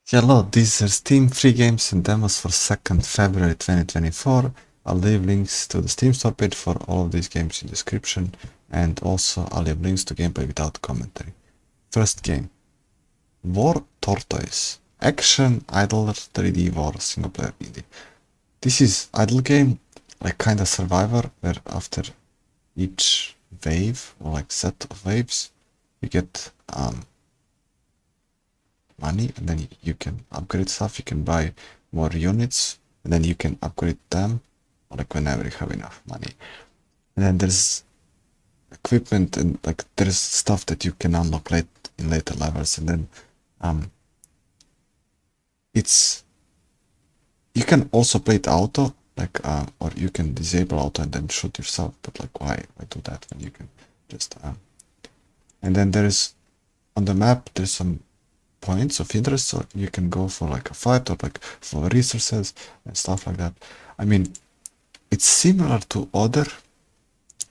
Hello, these are Steam free games and demos for 2nd February 2024. I'll leave links to the Steam store page for all of these games in the description, and also I'll leave links to gameplay without commentary. First game, War Tortoise, action idle 3D war single player indie. This is idle game, like kinda Survivor, where after each wave or like set of waves, you get money, and then you can upgrade stuff. You can buy more units, and then you can upgrade them, like whenever you have enough money. And then there's equipment, and like there's stuff that you can unlock in later levels. And then you can also play it auto, like or you can disable auto and then shoot yourself. But like, why do that when you can just and then there's on the map there's some points of interest, so you can go for like a fight or like for resources and stuff like that. I mean, it's similar to other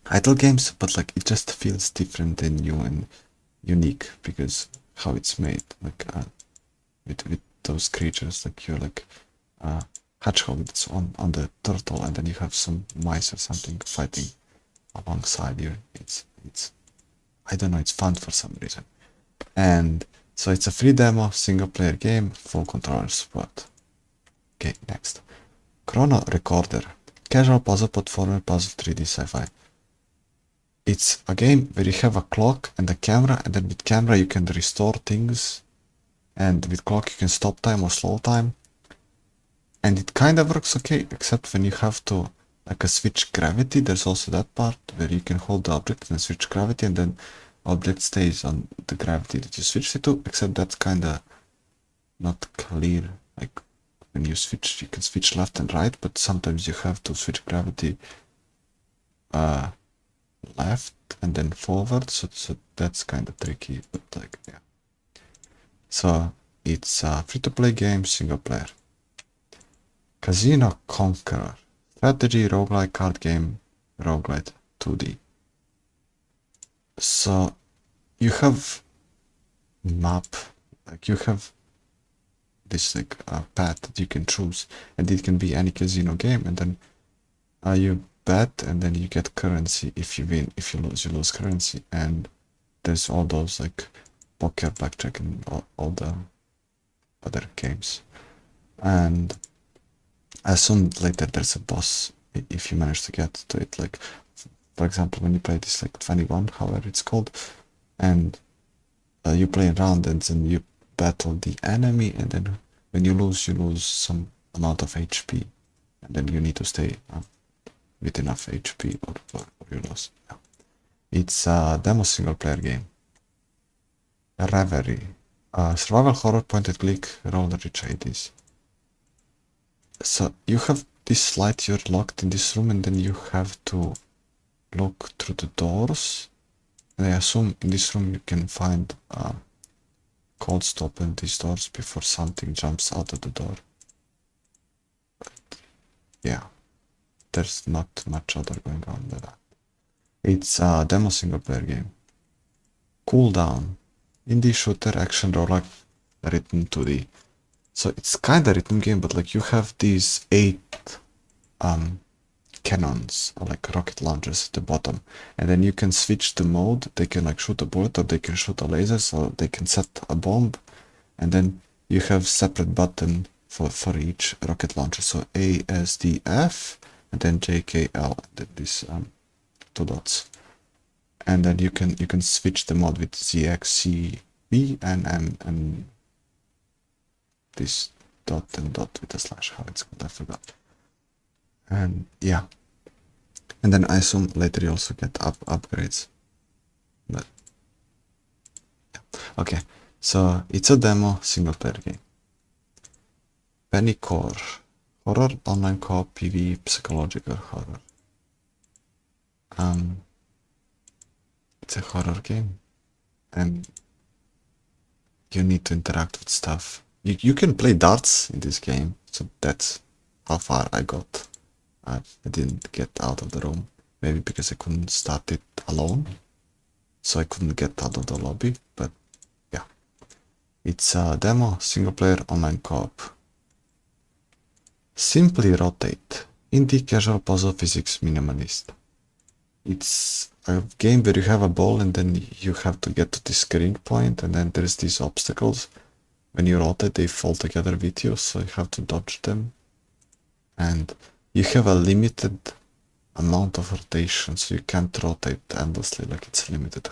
idle games, but like it just feels different and new and unique because how it's made, like with those creatures, like you're like hedgehog that's on the turtle, and then you have some mice or something fighting alongside you. It's I don't know, it's fun for some reason. And so it's a free demo, single player game, full controller support. Okay, next. Chrono Recorder. Casual puzzle platformer, puzzle 3D sci-fi. It's a game where you have a clock and a camera, and then with camera you can restore things, and with clock you can stop time or slow time. And it kind of works okay, except when you have to like switch gravity. There's also that part where you can hold the object and switch gravity, and then object stays on the gravity that you switched it to, except that's kinda not clear. Like when you switch, you can switch left and right, but sometimes you have to switch gravity left and then forward, so that's kind of tricky, but like, yeah. So it's a free-to-play game, single player. Casino Conqueror, strategy roguelike card game, roguelite 2D. So you have map, like you have this like path that you can choose, and it can be any casino game, and then you bet, and then you get currency. If you win, if you lose currency. And there's all those like poker, blackjack, and all the other games. And I assume later there's a boss if you manage to get to it. Like for example, when you play this like 21, however it's called, and you play around, and then you battle the enemy, and then when you lose some amount of HP, and then you need to stay with enough HP or you lose. Yeah. It's a demo single player game. Revere, survival horror point and click roller rich 80s. So you have this light, you're locked in this room, and then you have to look through the doors. And I assume in this room you can find codes to open these doors before something jumps out of the door. But yeah, there's not much other going on than that. It's a demo single player game. Cooldown, indie shooter action roguelike written 2D. So it's kind of rhythm game, but like you have these 8 cannons or like rocket launchers at the bottom, and then you can switch the mode. They can like shoot a bullet, or they can shoot a laser, so they can set a bomb, and then you have separate button for each rocket launcher. So A, S, D, F, and then J, K, L, and then these 2 dots. And then you can switch the mode with Z, X, C, B, and M, and this dot and dot with a slash, how it's called, I forgot. And yeah, and then I assume later you also get upgrades, but yeah. Okay, so it's a demo single player game. PANICORE, horror online co-op PvE psychological horror. It's a horror game, and you need to interact with stuff. You can play darts in this game, so that's how far I got. I didn't get out of the room, maybe because I couldn't start it alone, so I couldn't get out of the lobby, but yeah. It's a demo, single player, online co-op. Simply rotate. Indie, casual, puzzle, physics, minimalist. It's a game where you have a ball and then you have to get to this screen point, and then there's these obstacles. When you rotate, they fall together with you, so you have to dodge them. And you have a limited amount of rotation, so you can't rotate endlessly, like it's limited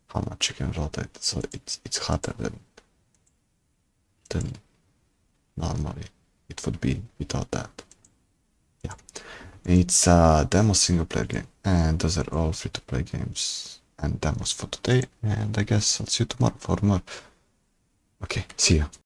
how much you can rotate. So it's harder than normally it would be without that. Yeah. It's a demo single player game, and those are all free to play games and demos for today, and I guess I'll see you tomorrow for more. Okay, see ya.